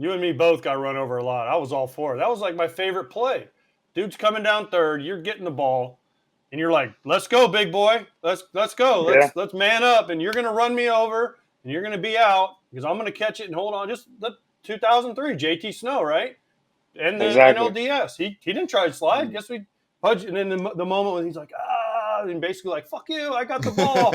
You and me both got run over a lot. I was all for it. That was like my favorite play. Dude's coming down third. You're getting the ball, and you're like, "Let's go, big boy. Let's go. Yeah, Let's man up." And you're gonna run me over, and you're gonna be out because I'm gonna catch it and hold on. Just the 2003 JT Snow, right? And the exactly. NLDS. He didn't try to slide. Mm. Guess we Pudge. And then the moment when he's like, and basically like, "Fuck you, I got the ball."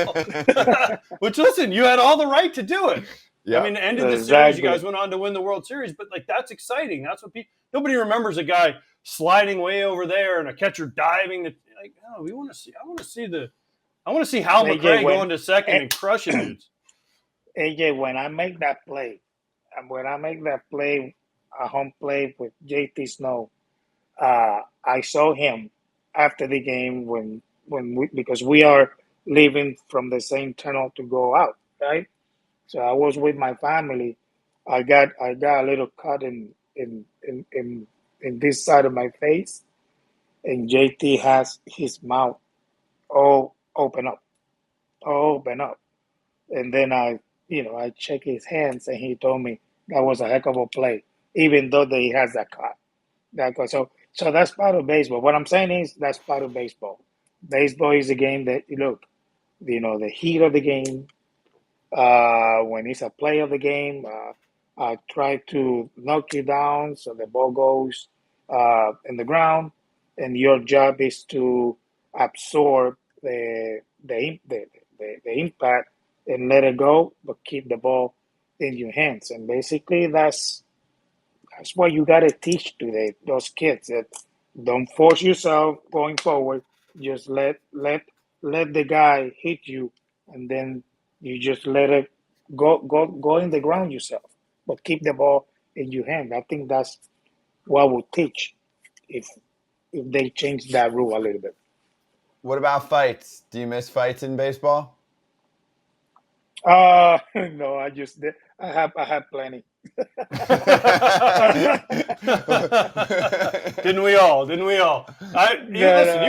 Which, listen, you had all the right to do it. I Yeah. mean, the end of the series, you Exactly. guys went on to win the World Series, but like that's exciting. That's what nobody remembers a guy sliding way over there and a catcher diving. Like, no, we want to see. I want to see Hal AJ, McRae going to second and crushing dudes. AJ, when I make that play, a home play with JT Snow, I saw him after the game because we are leaving from the same tunnel to go out, right? So I was with my family. I got a little cut in this side of my face, and JT has his mouth all open up, and then I check his hands, and he told me that was a heck of a play, even though that he has that cut. So that's part of baseball. What I'm saying is that's part of baseball. Baseball is a game that look, the heat of the game. When it's a play of the game, I try to knock you down so the ball goes in the ground, and your job is to absorb the impact and let it go, but keep the ball in your hands. And basically, that's what you got to teach to those kids. That don't force yourself going forward. Just let the guy hit you, and then you just let it go in the ground yourself. But keep the ball in your hand. I think that's what would teach if they change that rule a little bit. What about fights? Do you miss fights in baseball? No, I have plenty. Didn't we all? Didn't we all? Listen.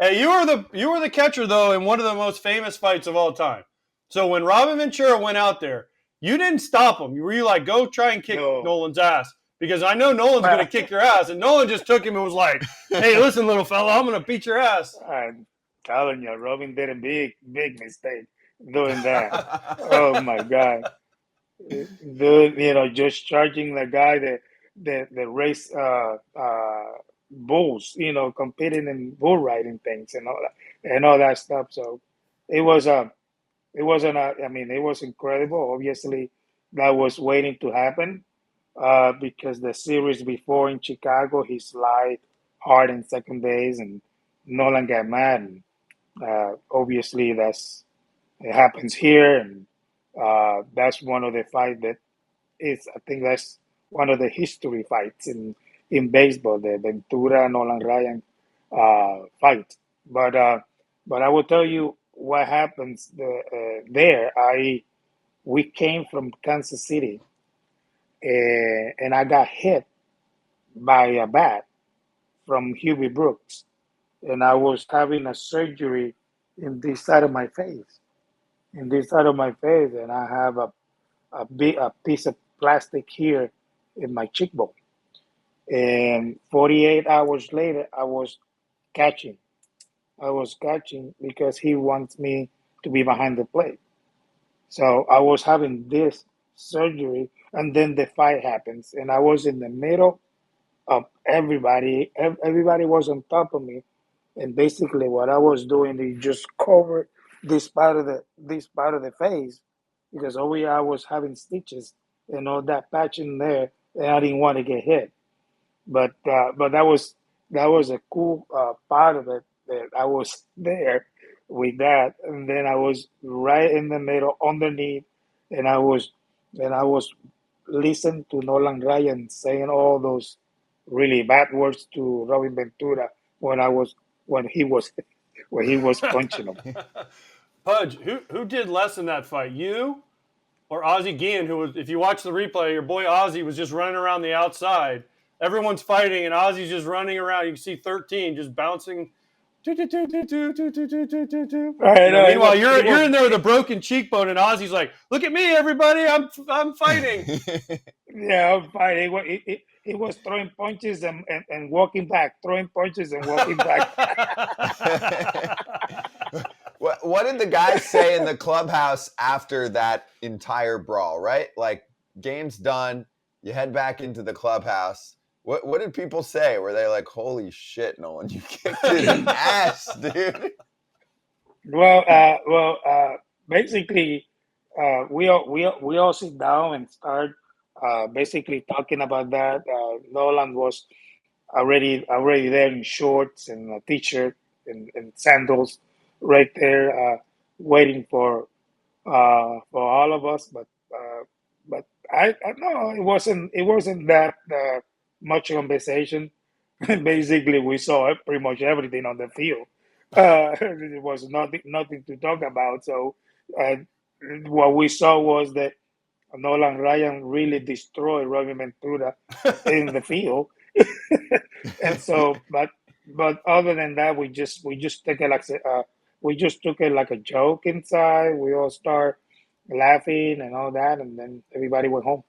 You were the catcher though in one of the most famous fights of all time. So when Robin Ventura went out there, you didn't stop him. Were you like, go try and kick No. Nolan's ass? Because I know Nolan's going to kick your ass, and Nolan just took him and was like, "Hey, listen, little fella, I'm going to beat your ass." I'm telling you, Robin did a big mistake doing that. Oh my God. Dude, just charging the guy the race bulls, competing in bull riding things and all that stuff. So it was it was incredible. Obviously, that was waiting to happen because the series before in Chicago, he slid hard in second base and Nolan got mad. And, obviously, it happens here, and that's one of the fight that I think that's one of the history fights in baseball, the Ventura Nolan Ryan fight. But uh, but I will tell you what happens there. We came from Kansas City, and I got hit by a bat from Huey Brooks, and I was having a surgery in this side of my face, and I have a piece of plastic here in my cheekbone. And 48 hours later, catching. I was catching because he wants me to be behind the plate. So I was having this surgery, and then the fight happens, and I was in the middle of everybody. Everybody was on top of me, and basically what I was doing is just cover this part of the face because I was having stitches and all that patching there, and I didn't want to get hit. But that was a cool part of it that I was there with that, and then I was right in the middle, underneath, and I was listening to Nolan Ryan saying all those really bad words to Robin Ventura when I was when he was when he was punching him. Pudge, who did less in that fight, you or Ozzie Guillen? Who was, if you watch the replay, your boy Ozzie was just running around the outside. Everyone's fighting, and Ozzie's just running around. You can see 13 just bouncing. Meanwhile, you're in there with a broken cheekbone, and Ozzy's like, "Look at me, everybody! I'm fighting." Yeah, I'm fighting. He was throwing punches and walking back, throwing punches and walking back. What did the guys say in the clubhouse after that entire brawl, right? Like, game's done, you head back into the clubhouse. What did people say? Were they like, holy shit, Nolan, you kicked his ass, dude? Basically, we all sit down and start basically talking about that. Nolan was already there in shorts and a t-shirt and sandals, right there, waiting for all of us. But I no, it wasn't that much conversation. Basically, we saw pretty much everything on the field. It was nothing to talk about. So uh, what we saw was that Nolan Ryan really destroyed Robbie Ventura in the field. And so, but other than that, we just took it like a joke inside. We all start laughing and all that, and then everybody went home.